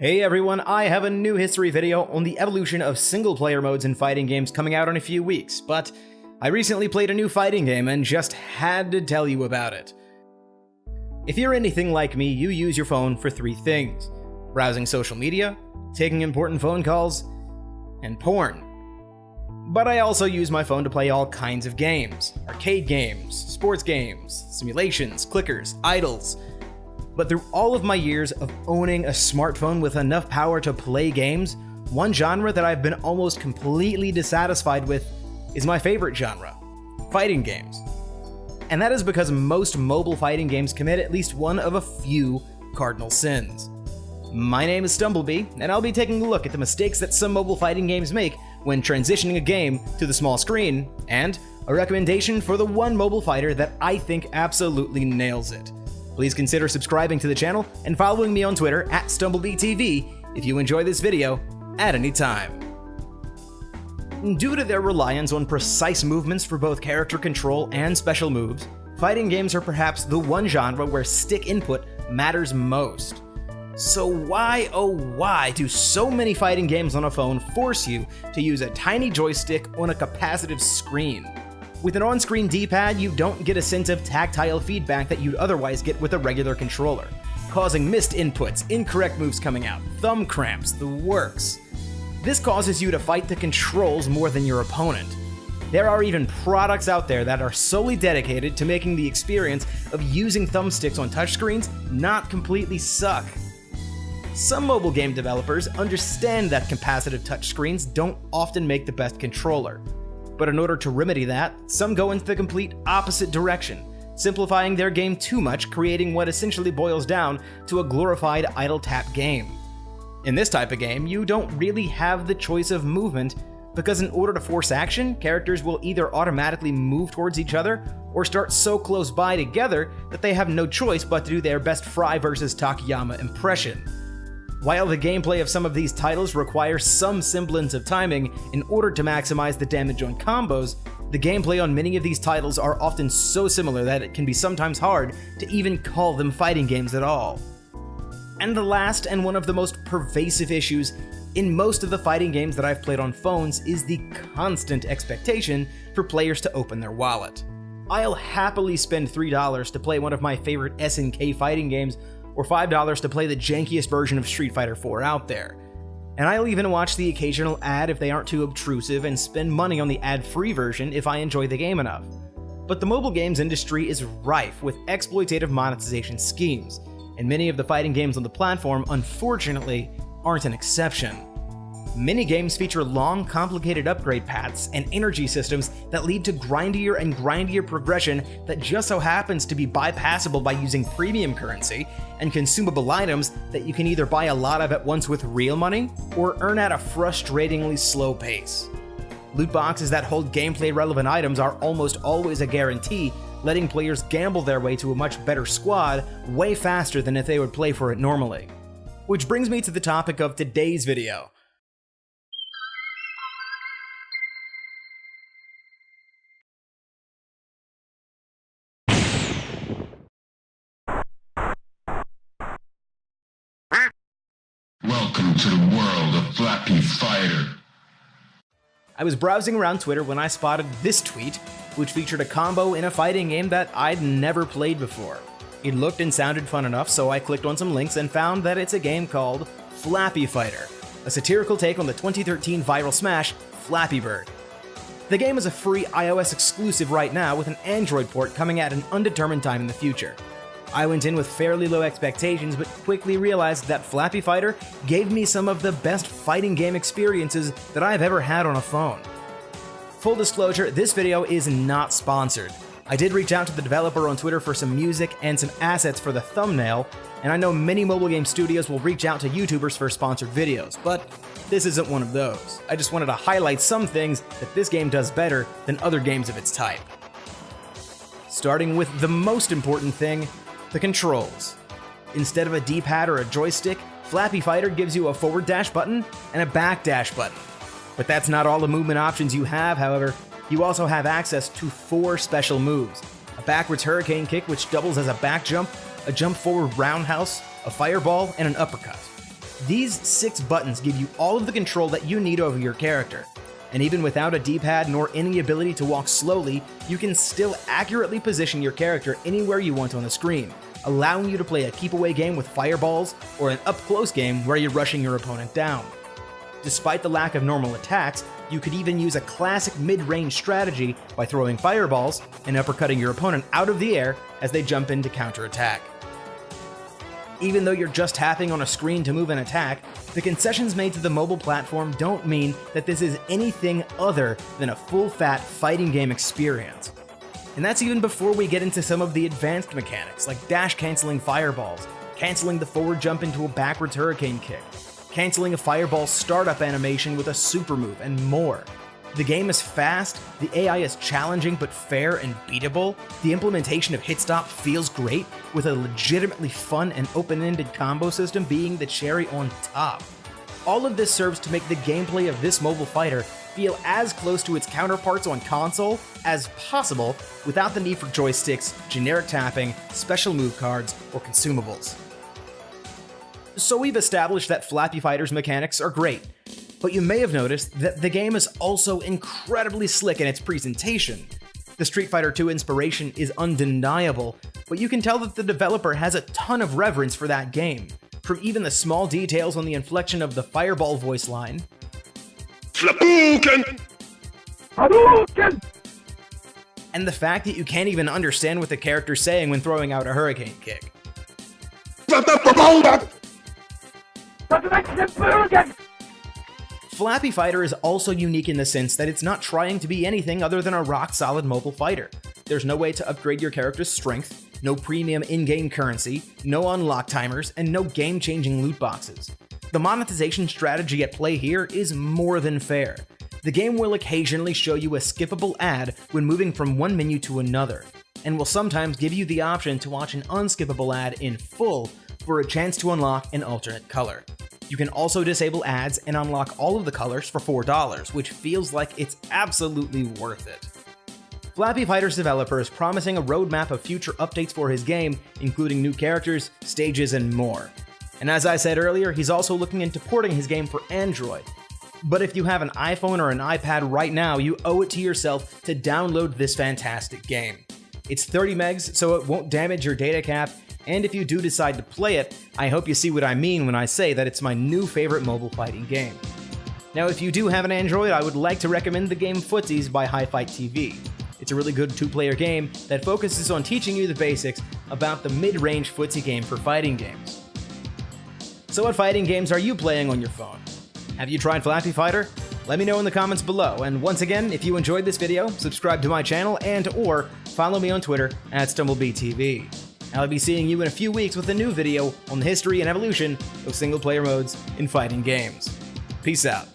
Hey everyone, I have a new history video on the evolution of single-player modes in fighting games coming out in a few weeks, but I recently played a new fighting game and just had to tell you about it. If you're anything like me, you use your phone for three things: browsing social media, taking important phone calls, and porn. But I also use my phone to play all kinds of games: arcade games, sports games, simulations, clickers, idols. But through all of my years of owning a smartphone with enough power to play games, one genre that I've been almost completely dissatisfied with is my favorite genre: fighting games. And that is because most mobile fighting games commit at least one of a few cardinal sins. My name is Stumblebee, and I'll be taking a look at the mistakes that some mobile fighting games make when transitioning a game to the small screen, and a recommendation for the one mobile fighter that I think absolutely nails it. Please consider subscribing to the channel and following me on Twitter @StumblebeeTV if you enjoy this video at any time. Due to their reliance on precise movements for both character control and special moves, fighting games are perhaps the one genre where stick input matters most. So why, oh why, do so many fighting games on a phone force you to use a tiny joystick on a capacitive screen? With an on-screen D-pad, you don't get a sense of tactile feedback that you'd otherwise get with a regular controller, causing missed inputs, incorrect moves coming out, thumb cramps, the works. This causes you to fight the controls more than your opponent. There are even products out there that are solely dedicated to making the experience of using thumbsticks on touchscreens not completely suck. Some mobile game developers understand that capacitive touchscreens don't often make the best controller. But in order to remedy that, some go into the complete opposite direction, simplifying their game too much, creating what essentially boils down to a glorified idle tap game. In this type of game, you don't really have the choice of movement, because in order to force action, characters will either automatically move towards each other or start so close by together that they have no choice but to do their best Fry vs. Takayama impression. While the gameplay of some of these titles requires some semblance of timing in order to maximize the damage on combos, the gameplay on many of these titles are often so similar that it can be sometimes hard to even call them fighting games at all. And the last and one of the most pervasive issues in most of the fighting games that I've played on phones is the constant expectation for players to open their wallet. I'll happily spend $3 to play one of my favorite SNK fighting games, or $5 to play the jankiest version of Street Fighter 4 out there. And I'll even watch the occasional ad if they aren't too obtrusive, and spend money on the ad-free version if I enjoy the game enough. But the mobile games industry is rife with exploitative monetization schemes, and many of the fighting games on the platform, unfortunately, aren't an exception. Many games feature long, complicated upgrade paths and energy systems that lead to grindier and grindier progression that just so happens to be bypassable by using premium currency and consumable items that you can either buy a lot of at once with real money or earn at a frustratingly slow pace. Loot boxes that hold gameplay-relevant items are almost always a guarantee, letting players gamble their way to a much better squad way faster than if they would play for it normally. Which brings me to the topic of today's video. Welcome to the world of Flappy Fighter. I was browsing around Twitter when I spotted this tweet, which featured a combo in a fighting game that I'd never played before. It looked and sounded fun enough, so I clicked on some links and found that it's a game called Flappy Fighter, a satirical take on the 2013 viral smash Flappy Bird. The game is a free iOS exclusive right now, with an Android port coming at an undetermined time in the future. I went in with fairly low expectations, but quickly realized that Flappy Fighter gave me some of the best fighting game experiences that I've ever had on a phone. Full disclosure, this video is not sponsored. I did reach out to the developer on Twitter for some music and some assets for the thumbnail, and I know many mobile game studios will reach out to YouTubers for sponsored videos, but this isn't one of those. I just wanted to highlight some things that this game does better than other games of its type. Starting with the most important thing, the controls. Instead of a D-pad or a joystick, Flappy Fighter gives you a forward dash button and a back dash button. But that's not all the movement options you have, however. You also have access to 4 special moves: a backwards hurricane kick, which doubles as a back jump, a jump forward roundhouse, a fireball, and an uppercut. These 6 buttons give you all of the control that you need over your character. And even without a D-pad nor any ability to walk slowly, you can still accurately position your character anywhere you want on the screen, allowing you to play a keep-away game with fireballs or an up-close game where you're rushing your opponent down. Despite the lack of normal attacks, you could even use a classic mid-range strategy by throwing fireballs and uppercutting your opponent out of the air as they jump in to counterattack. Even though you're just tapping on a screen to move and attack, the concessions made to the mobile platform don't mean that this is anything other than a full-fat fighting game experience. And that's even before we get into some of the advanced mechanics like dash canceling fireballs, canceling the forward jump into a backwards hurricane kick, canceling a fireball startup animation with a super move, and more. The game is fast, the AI is challenging but fair and beatable, the implementation of hit stop feels great, with a legitimately fun and open-ended combo system being the cherry on top. All of this serves to make the gameplay of this mobile fighter feel as close to its counterparts on console as possible without the need for joysticks, generic tapping, special move cards, or consumables. So we've established that Flappy Fighter's mechanics are great, but you may have noticed that the game is also incredibly slick in its presentation. The Street Fighter II inspiration is undeniable, but you can tell that the developer has a ton of reverence for that game, from even the small details on the inflection of the Fireball voice line, Hadouken! and the fact that you can't even understand what the character's saying when throwing out a hurricane kick. Flappy Fighter is also unique in the sense that it's not trying to be anything other than a rock-solid mobile fighter. There's no way to upgrade your character's strength, no premium in-game currency, no unlock timers, and no game-changing loot boxes. The monetization strategy at play here is more than fair. The game will occasionally show you a skippable ad when moving from one menu to another, and will sometimes give you the option to watch an unskippable ad in full for a chance to unlock an alternate color. You can also disable ads and unlock all of the colors for $4, which feels like it's absolutely worth it. Flappy Fighter's developer is promising a roadmap of future updates for his game, including new characters, stages, and more. And as I said earlier, he's also looking into porting his game for Android. But if you have an iPhone or an iPad right now, you owe it to yourself to download this fantastic game. It's 30 megs, so it won't damage your data cap, and if you do decide to play it, I hope you see what I mean when I say that it's my new favorite mobile fighting game. Now, if you do have an Android, I would like to recommend the game Footsies by HiFight TV. It's a really good 2-player game that focuses on teaching you the basics about the mid-range footsie game for fighting games. So what fighting games are you playing on your phone? Have you tried Flappy Fighter? Let me know in the comments below, and once again, if you enjoyed this video, subscribe to my channel and/or follow me on Twitter at StumbleBeeTV. I'll be seeing you in a few weeks with a new video on the history and evolution of single-player modes in fighting games. Peace out.